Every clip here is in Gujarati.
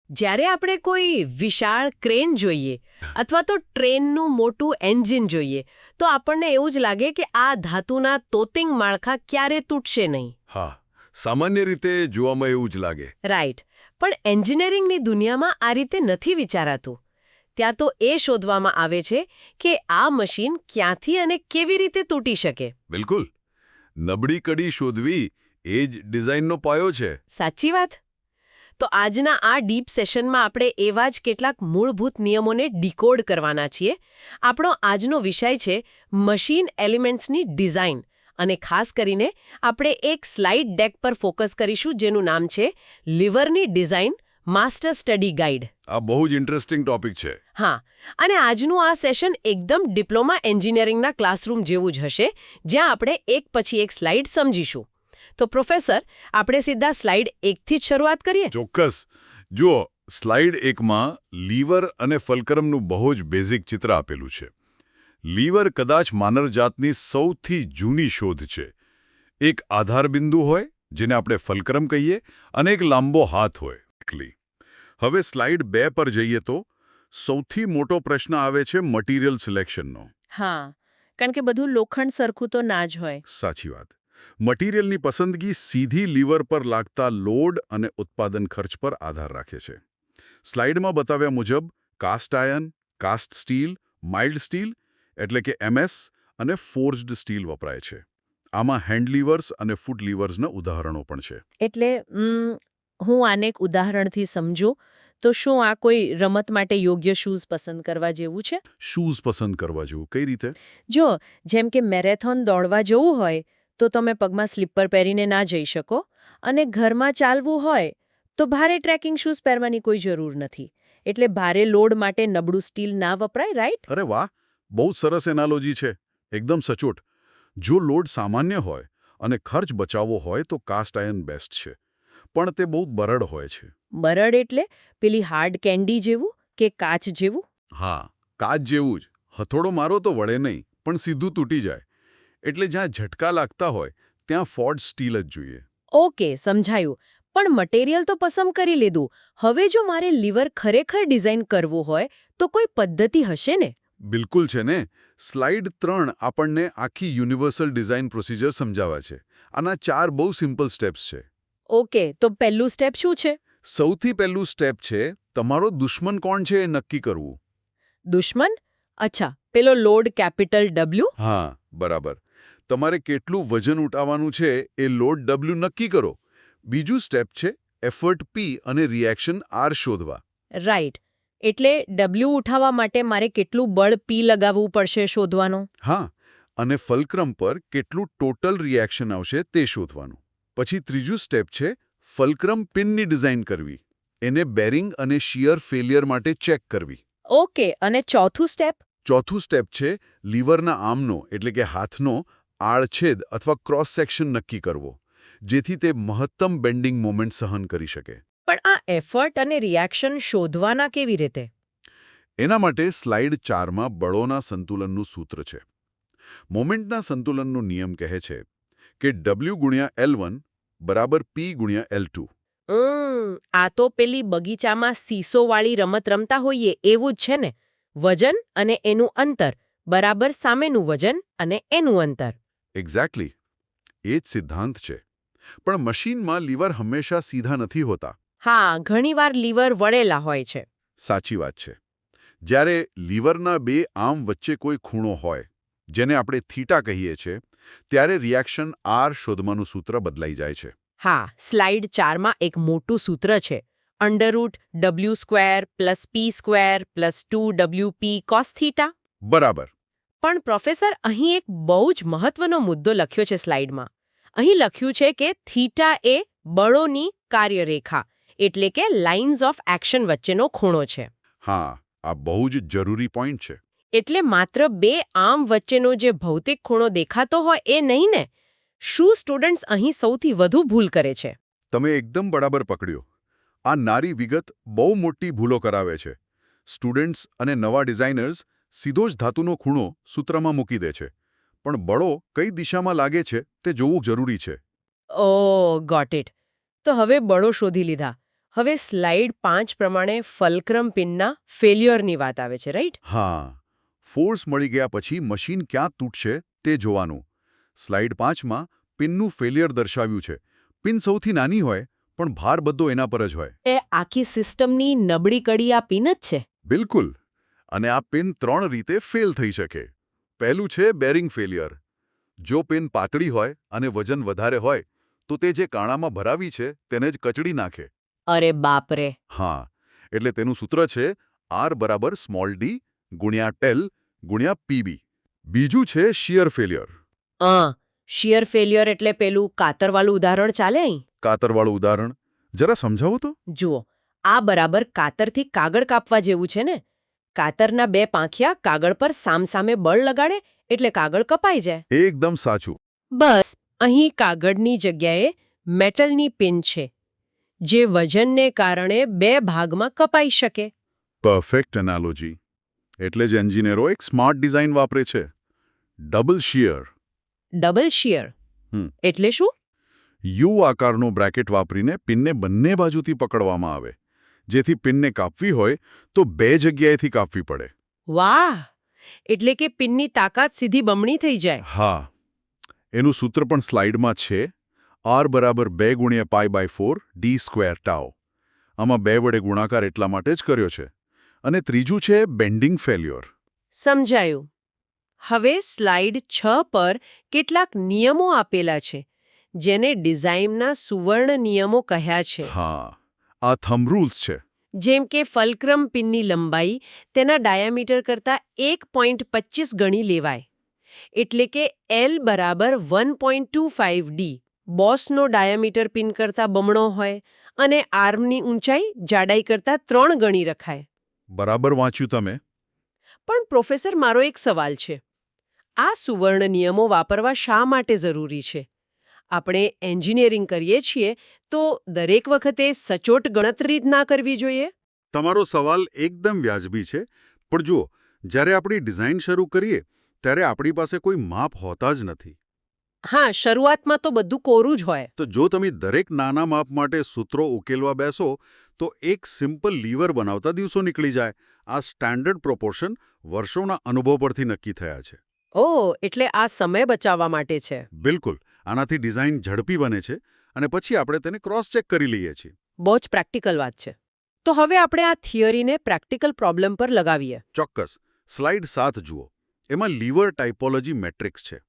જ્યારે આપણે કોઈ વિશાળ ક્રેન જોઈએ અથવા તો ટ્રેનનું મોટું એન્જિન જોઈએ તો આપણને એવું જ લાગે કે આ ધાતુના તોતિંગ માળખા ક્યારે તૂટશે નહીં. હા, સામાન્ય રીતે જોવામાં એવું જ લાગે. રાઈટ. પણ એન્જિનિયરિંગની દુનિયામાં આ રીતે નથી વિચારાતું. ત્યાં તો એ શોધવામાં આવે છે કે આ મશીન ક્યાંથી અને કેવી રીતે તૂટી શકે. બિલકુલ. નબળી કડી શોધવી એ જ ડિઝાઇનનો પાયો છે. સાચી વાત. તો આજના આ ડીપ સેશનમાં આપણે એવા જ કેટલાક મૂળભૂત નિયમોને ડીકોડ કરવાના છીએ. આપણો આજનો વિષય છે મશીન એલિમેન્ટ્સની ડિઝાઇન અને ખાસ કરીને આપણે એક સ્લાઇડ ડેક પર ફોકસ કરીશું જેનું નામ છે લીવરની ડિઝાઇન માસ્ટર સ્ટડી ગાઈડ. આ બહુ જ ઇન્ટરેસ્ટિંગ ટોપિક છે. હા, અને આજનું આ સેશન એકદમ ડિપ્લોમા એન્જિનિયરિંગના ક્લાસરૂમ જેવું જ હશે, જ્યાં આપણે એક પછી એક સ્લાઇડ સમજીશું. તો પ્રોફેસર, આપણે સીધા સ્લાઇડ 1થી જ શરૂઆત કરીએ? ચોક્કસ. જુઓ, સ્લાઇડ 1માં લીવર અને ફલ્ક્રમનું બહુ જ બેઝિક ચિત્ર આપેલું છે. લીવર કદાચ માનવજાતની સૌથી જૂની શોધ છે. એક આધારબિંદુ હોય, જેને આપણે ફલ્ક્રમ કહીએ, અને એક લાંબો હાથ હોય. હવે સ્લાઇડ 2 પર જઈએ તો સૌથી મોટો પ્રશ્ન આવે છે મટીરિયલ સિલેક્શનનો. હા, કારણ કે બધું લોખંડ સરખું તો ના જ હોય. સાચી વાત. મટીરિયલની પસંદગી સીધી લીવર પર લાગતા લોડ અને ઉત્પાદન ખર્ચ પર આધાર રાખે છે. સ્લાઇડમાં બતાવ્યા મુજબ cast iron, cast steel, mild steel એટલે કે MS અને ફોર્જ્ડ સ્ટીલ વપરાય છે. આમાં હેન્ડ લીવર્સ અને ફૂટ લીવર્સના ઉદાહરણો પણ છે. એટલે હું આને એક ઉદાહરણથી સમજું તો શું આ કોઈ રમત માટે યોગ્ય શૂઝ પસંદ કરવા જેવું છે? શૂઝ પસંદ કરવા જેવું કઈ રીતે? જો જેમ કે મેરેથોન દોડવા જવું હોય તો તમે પગમાં સ્લીપર પહેરીને ના જઈ શકો, અને ઘરમાં ચાલવું હોય તો ભારે ટ્રેકિંગ શૂઝ પહેરવાની કોઈ જરૂર નથી. એટલે ભારે લોડ માટે નબળું સ્ટીલ ના વપરાય, રાઈટ? અરે વાહ, બહુ સરસ એનાલોજી છે. એકદમ સચોટ. જો લોડ સામાન્ય હોય અને ખર્ચ બચાવવો હોય તો કાસ્ટ આયર્ન બેસ્ટ છે, પણ તે બહુ બરડ હોય છે. બરડ એટલે પેલી હાર્ડ કેન્ડી જેવું કે કાચ જેવું? હા, કાચ જેવું જ. હથોડો મારો તો વળે નહીં, પણ સીધું તૂટી જાય. એટલે જ્યાં ઝટકા લાગતા હોય ત્યાં ફોર્ડ સ્ટીલ જ જોઈએ. ઓકે, સમજાયું. પણ મટીરિયલ તો પસંદ કરી લીધું. હવે જો મારે લીવર ખરેખર ડિઝાઇન કરવું હોય તો કોઈ પદ્ધતિ હશે ને? બિલકુલ છે ને. સ્લાઇડ 3 આપણને આખી યુનિવર્સલ ડિઝાઇન પ્રોસિજર સમજાવે છે. આના 4 બહુ સિમ્પલ સ્ટેપ્સ છે. ઓકે, તો પહેલું સ્ટેપ શું છે? સૌથી પહેલું સ્ટેપ છે તમારો દુશ્મન કોણ છે એ નક્કી કરવું. દુશ્મન? અચ્છા, પેલો લોડ કેપિટલ W? હા, બરાબર. તમારે કેટલું વજન ઉઠાવવાનું છે એ લોડ W નક્કી કરો. બીજું સ્ટેપ છે એફર્ટ P અને રિએક્શન R શોધવા. રાઈટ. એટલે W ઉઠાવવા માટે મારે કેટલું બળ P લગાવવું પડશે શોધવાનો. હા, અને ફલ્ક્રમ પર કેટલું ટોટલ રિએક્શન આવશે તે શોધવાનું. પછી ત્રીજું સ્ટેપ છે ફલ્ક્રમ પિનની ડિઝાઇન કરવી. એને બેરિંગ અને શિયર ફેલિયર માટે ચેક કરવી. ઓકે, અને ચોથું સ્ટેપ? ચોથું સ્ટેપ છે લીવરના આર્મનો એટલે કે હાથનો આડછેદ અથવા ક્રોસ સેક્શન નક્કી કરવો, જેથી તે મહત્તમ બેન્ડિંગ મોમેન્ટ સહન કરી શકે. પણ આ એફર્ટ અને રિએક્શન શોધવાના કેવી રીતે? એના માટે સ્લાઇડ 4માં બળોના સંતુલનનું સૂત્ર છે. મોમેન્ટના સંતુલનનો નિયમ કહે છે કે W ગુણ્યા L1 બરાબર P ગુણ્યા L2. આ તો પેલી બગીચામાં સીસોવાળી રમત રમતા હોઈએ એવું જ છે ને? વજન અને એનું અંતર બરાબર સામેનું વજન અને એનું અંતર. એક્ઝેક્ટલી. એ જ સિદ્ધાંત છે. પણ મશીનમાં લીવર હંમેશા સીધા નથી હોતા. હા, ઘણીવાર લીવર વળેલા હોય છે. સાચી વાત છે. જ્યારે લીવરના બે આર્મ વચ્ચે કોઈ ખૂણો હોય, જેને આપણે થીટા કહીએ છીએ, ત્યારે રિએક્શન R શોધવાનું સૂત્ર બદલાઈ જાય છે. હા, સ્લાઇડ 4માં એક મોટું સૂત્ર છે. √W² + P² + 2WP cos θ. બરાબર. પણ પ્રોફેસર, અહીં એક બહુ જ મહત્વનો મુદ્દો લખ્યો છે સ્લાઇડમાં. અહીં લખ્યું છે કે થીટા એ બળોની કાર્યરેખા એટલે કે લાઇન્સ ઓફ એક્શન વચ્ચેનો ખૂણો છે. હા, આ બહુ જ જરૂરી પોઈન્ટ છે. એટલે માત્ર બે આર્મ વચ્ચેનો જે ભૌતિક ખૂણો દેખાતો હોય એ નહીં ને? શું સ્ટુડન્ટ્સ અહીં સૌથી વધુ ભૂલ કરે છે? તમે એકદમ બરાબર પકડ્યો. આ નારી વિગત બહુ મોટી ભૂલો કરાવે છે. સ્ટુડન્ટ્સ અને નવા ડિઝાઇનર્સ સીધો જ ધાતુનો ખૂણો સૂત્રમાં મૂકી દે છે. પણ બળો કઈ દિશામાં લાગે છે તે જોવું જરૂરી છે. ઓહ, ગોટ ઇટ. તો હવે બળો શોધી લીધા. હવે સ્લાઇડ 5 પ્રમાણે ફલ્ક્રમ પિનના ફેલ્યોરની વાત આવે છે, રાઈટ? હા, ફોર્સ મળી ગયા પછી મશીન ક્યાં તૂટશે તે જોવાનું. સ્લાઇડ 5માં પિનનું ફેલિયર દર્શાવ્યું છે. પિન સૌથી નાની હોય પણ ભાર બધો એના પર જ હોય. એ આખી સિસ્ટમની નબળી કડી આ પિન જ છે. બિલકુલ. અને આ પિન 3 રીતે ફેલ થઈ શકે. પહેલું છે બેરિંગ ફેલિયર. જો પિન પાતળી હોય અને વજન વધારે હોય તો તે જે કાણામાં ભરાવી છે તેને જ કચડી નાખે. અરે બાપરે. હા, એટલે તેનું સૂત્ર છે R = d × ટેલ × PB. બીજું છે શિયર ફેલિયર. શિયર ફેલ્યોર એટલે પેલું કાતરવાળું ઉદાહરણ ચાલે અહીં? કાતરવાળું ઉદાહરણ જરા સમજાવો તો. જુઓ, આ બરાબર કાતરથી કાગળ કાપવા જેવું છે ને. કાતરના 2 પાંખિયા કાગળ પર સામસામે બળ લગાડે એટલે કાગળ કપાઈ જાય. એકદમ સાચું. બસ અહીં કાગળની જગ્યાએ મેટલની પિન છે, જે વજનને કારણે 2 ભાગમાં કપાઈ શકે. Perfect analogy. એટલે જ એન્જિનિયરો એક સ્માર્ટ ડિઝાઇન વાપરે છે. Double shear. ડબલ શિયર હમ. એટલે શું? યુ આકારનું બ્રેકેટ વાપરીને પિનને બંને બાજુથી પકડવામાં આવે. જેથી પિનને કાપવી હોય તો 2 જગ્યાએથી કાપવી પડે. વાહ! એટલે કે પિનની તાકાત સીધી બમણી થઈ જાય. હા, એનું સૂત્ર પણ સ્લાઇડમાં છે. R = 2 × π/4 d² tau. આમાં 2 વડે ગુણાકાર એટલા માટે જ કર્યો છે. અને ત્રીજું છે બેન્ડિંગ ફેલ્યોર. સમજાયું. હવે સ્લાઇડ 6 પર કેટલાક નિયમો આપેલા છે, જેને ડિઝાઇનના સુવર્ણ નિયમો કહ્યા છે. હા, આ થંબ રૂલ્સ છે. જેમ કે ફલ્ક્રમ પિનની લંબાઈ તેના ડાયામીટર કરતાં 1.25 ગણી લેવાય. એટલે કે L = 1.25 d. બોસનો ડાયામીટર પિન કરતાં બમણો હોય અને આર્મની ઊંચાઈ જાડાઈ કરતાં 3 ગણી રખાય. બરાબર વાંચ્યું તમે. પણ પ્રોફેસર, મારો એક સવાલ છે. આ સુવર્ણ નિયમો વાપરવા શા માટે જરૂરી છે? આપણે એન્જિનિયરિંગ કરીએ છીએ તો દરેક વખતે સચોટ ગણતરી જ ના કરવી જોઈએ? તમારો સવાલ એકદમ વ્યાજબી છે. પણ જુઓ, જ્યારે આપણી ડિઝાઇન શરૂ કરીએ ત્યારે આપણી પાસે કોઈ માપ હોતા જ નથી. હા, શરૂઆતમાં તો બધું કોરું જ હોય. તો જો તમે દરેક નાના માપ માટે સૂત્રો ઉકેલવા બેસો તો એક સિમ્પલ લીવર બનાવતા દિવસો નીકળી જાય. આ સ્ટાન્ડર્ડ પ્રોપોર્શન વર્ષોના અનુભવ પરથી નક્કી થયા છે. ઓહ, એટલે આ સમય બચાવવા માટે છે. બિલકુલ. આનાથી ડિઝાઇન ઝડપી બને છે અને પછી આપણે તેને ક્રોસ ચેક કરી લઈએ છીએ. બહુ જ પ્રેક્ટિકલ વાત છે. તો હવે આપણે આ થિયરીને પ્રેક્ટિકલ પ્રોબ્લેમ પર લગાવીએ. ચોક્કસ. સ્લાઇડ 7 જુઓ. એમાં લીવર ટાઇપોલોજી મેટ્રિક્સ છે.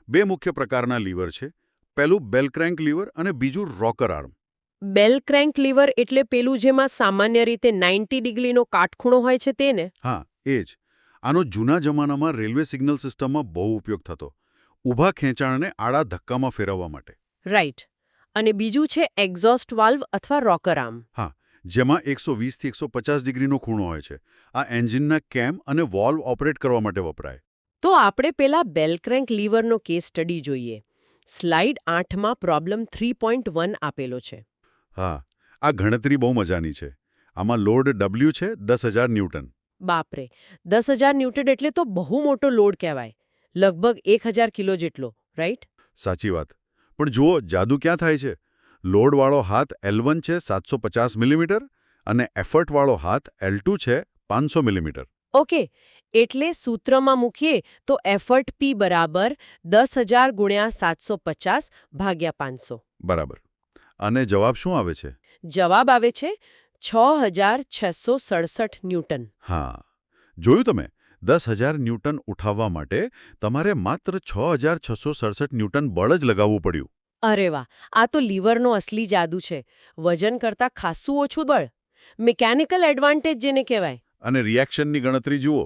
2 મુખ્ય પ્રકારના લીવર છે. પહેલું બેલ ક્રેન્ક લીવર અને બીજું રોકર આર્મ. બેલ ક્રેન્ક લીવર એટલે પેલું જેમાં સામાન્ય રીતે 90 ડિગ્રીનો કાટખૂણો હોય છે તેને? હા, એ જ. આનો જૂના જમાનામાં રેલવે સિગ્નલ સિસ્ટમમાં બહુ ઉપયોગ થતો. ઊભા ખેંચાણને આડા ધક્કામાં ફેરવવા માટે. રાઈટ. અને બીજું છે એક્ઝોસ્ટ વાલ્વ અથવા રોકર આર્મ. હા, જેમાં 120 થી 150 ડિગ્રીનો ખૂણો હોય છે. આ એન્જિનના કેમ અને વોલ્વ ઓપરેટ કરવા માટે વપરાય. તો આપણે પેલા બેલ ક્રેન્ક લીવરનો કેસ સ્ટડી જોઈએ. સ્લાઇડ 8માં પ્રોબ્લેમ 3.1 આપેલો છે. હા, આ ગણતરી બહુ મજાની છે. આમાં લોડ W છે 10,000 ન્યૂટન. બાપરે, 10,000 ન્યૂટન એટલે તો બહુ મોટો લોડ કહેવાય. લગભગ 1,000 કિલો જેટલો, રાઈટ? સાચી વાત. પણ જુઓ, જાદુ ક્યાં થાય છે. લોડવાળો હાથ L1 છે 750 મિલીમીટર અને એફર્ટવાળો હાથ L2 છે 500 મિલીમીટર. ઓકે, એટલે સૂત્રમાં મૂકીએ તો એફર્ટ P = 10,000 × 750 / 500. બરાબર. અને જવાબ શું આવે છે? જવાબ આવે છે 6,667 ન્યૂટન. હા, જોયું તમે. 10,000 ન્યૂટન ઉઠાવવા માટે તમારે માત્ર 6,667 ન્યૂટન બળ જ લગાવવું પડ્યું. અરે વાહ, આ તો લીવરનો અસલી જાદુ છે. વજન કરતાં ખાસ્સું ઓછું બળ. મિકેનિકલ એડવાન્ટેજ જેને કહેવાય. અને રિએક્શનની ગણતરી જુઓ.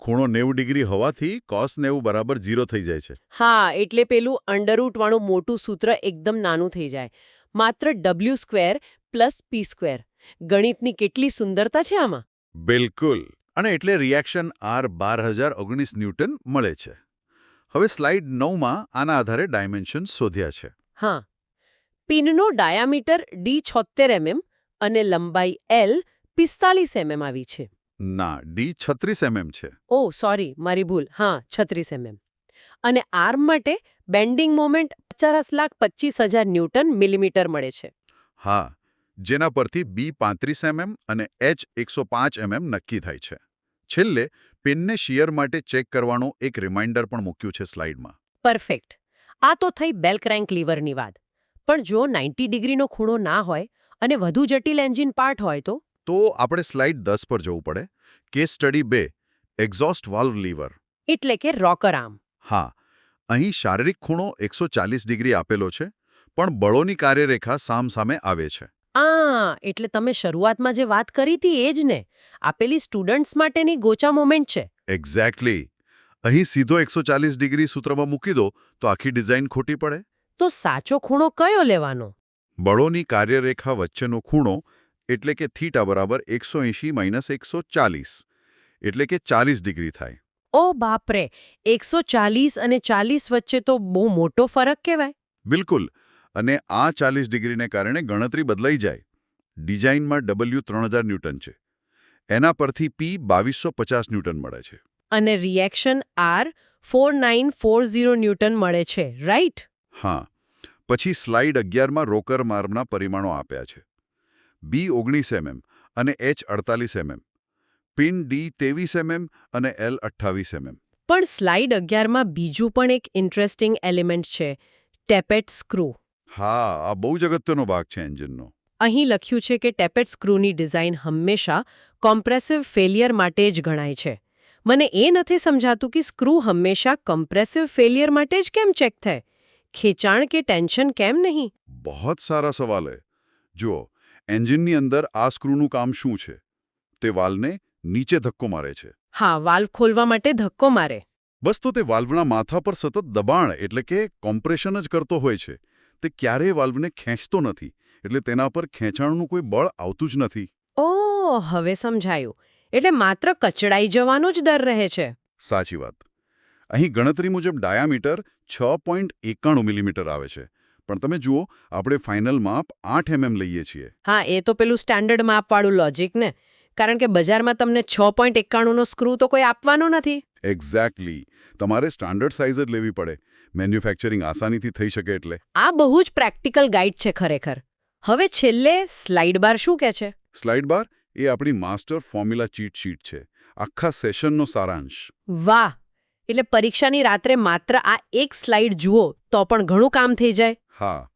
ખૂણો 90 ડિગ્રી હોવાથી cos 90 = 0 થઈ જાય છે. હા, એટલે પેલું અંડરરૂટવાળું મોટું સૂત્ર એકદમ નાનું થઈ જાય. માત્ર W² + P². ગણિતની કેટલી સુંદરતા છે આમાં. બિલકુલ. અને એટલે રિએક્શન R 12,019 ન્યૂટન મળે છે. હવે સ્લાઇડ 9માં આના આધારે ડાયમેન્શન શોધ્યા છે. હા, પિનનો ડાયામીટર D 76 mm અને લંબાઈ L 45 mm આવી છે. ના, D 36 mm છે. ઓહ સોરી, મારી ભૂલ. હા, 36 mm. અને આર્મ માટે બેન્ડિંગ મોમેન્ટ 50,25,000 ન્યૂટન મિલીમીટર મળે છે. હા, જેના પરથી B35 અને H105 નક્કી થાય છે. છેલ્લે પિનને શિયર માટે ચેક કરવાનો એક રિમાઇન્ડર પણ મૂક્યું છે સ્લાઇડમાં. પરફેક્ટ. આ તો થઈ બેલ ક્રેન્ક લીવરની વાત. પણ જો 90 ડિગ્રીનો ખૂણો ના હોય અને વધુ જટિલ એન્જિન પાર્ટ હોય તો આપણે સ્લાઇડ 10 પર જવું પડે. Case study 2 exhaust valve lever. એટલે કે રોકર આર્મ. હા, અહીં શારીરિક ખૂણો 140 ડિગ્રી આપેલો છે, પણ બળોની કાર્યરેખા સામસામે આવે છે. એટલે તમે શરૂઆતમાં જે વાત કરી હતી એ જ ને. આપેલી સ્ટુડન્ટ્સ માટેની ગોચા મોમેન્ટ છે. એક્ઝેક્ટલી. અહીં સીધો 140 ડિગ્રી સૂત્રમાં મૂકી દો તો આખી ડિઝાઇન ખોટી પડે. તો સાચો ખૂણો કયો લેવાનો? બળોની કાર્યરેખા વચ્ચેનો ખૂણો એટલે કે થીટા બરાબર 180 - 140 એટલે કે 40 ડિગ્રી થાય. ઓ બાપરે, 140 અને 40 વચ્ચે તો બહુ મોટો ફરક કહેવાય. બિલકુલ. અને આ 40 ડિગ્રીને કારણે ગણતરી બદલાઈ જાય. ડિઝાઇનમાં W 3000 ન્યૂટન છે. એના પરથી P 2250 ન્યૂટન મળે છે. અને રિએક્શન R 4940 ન્યૂટન મળે છે, રાઈટ? હા. પછી સ્લાઇડ 11માં રોકર આર્મના પરિમાણો આપ્યા છે. B 19 અને H 48 પિન D 23 અને L 28 પણ સ્લાઇડ 11માં બીજું પણ એક ઇન્ટરેસ્ટિંગ એલિમેન્ટ છે, ટેપેટ સ્ક્રૂ. હા, આ બહુ જ અગત્યનો ભાગ છે એન્જિનનો. અહીં લખ્યું છે કે ટેપેટ સ્ક્રૂની ડિઝાઇન હંમેશા કોમ્પ્રેસિવ ફેલિયર માટે જ ગણાય છે. મને એ નથી સમજાતું કે સ્ક્રૂ હંમેશા કમ્પ્રેસિવ ફેલિયર માટે જ કેમ ચેક થાય? ખેંચાણ કે ટેન્શન કેમ નહીં? બહુ સારા સવાલ છે. જુઓ, એન્જિનની અંદર આ સ્ક્રૂનું કામ શું છે? તે વાલ્વને નીચે ધક્કો મારે છે. હા, વાલ્વ ખોલવા માટે ધક્કો મારે. બસ, તો તે વાલ્વના માથા પર સતત દબાણ એટલે કે કોમ્પ્રેશન જ કરતો હોય છે. તે ક્યારેય વાલ્વને ખેંચતો નથી, એટલે તેના પર ખેંચાણનું કોઈ બળ આવતું જ નથી. ઓહ, હવે સમજાયું. એટલે માત્ર કચડાઈ જવાનો જ ડર રહે છે. સાચી વાત. અહીં ગણતરી મુજબ ડાયામીટર 6.91 મિલીમીટર આવે છે. પણ તમે જુઓ, આપણે ફાઇનલ માપ 8 લઈએ છીએ. હા, એ તો પેલું સ્ટાન્ડર્ડ માપવાળું લોજિક ને. કારણ કે બજારમાં તમને 6.91નો સ્ક્રૂ તો કોઈ આપવાનો નથી. એક્ઝેક્ટલી. તમારે સ્ટાન્ડર્ડ સાઇઝ જ લેવી પડે. મેન્યુફેક્ચરિંગ આસાનીથી થઈ શકે એટલે. આ બહુ જ પ્રેક્ટિકલ ગાઈડ છે ખરેખર. હવે છેલ્લે સ્લાઇડ બાર શું કહે છે? સ્લાઇડ બાર એ આપણી માસ્ટર ફોર્મ્યુલા ચીટ શીટ છે. આખા સેશનનો સારાંશ. વાહ! એટલે પરીક્ષાની રાત્રે માત્ર આ એક સ્લાઇડ જુઓ તો પણ ઘણું કામ થઈ જાય. હા,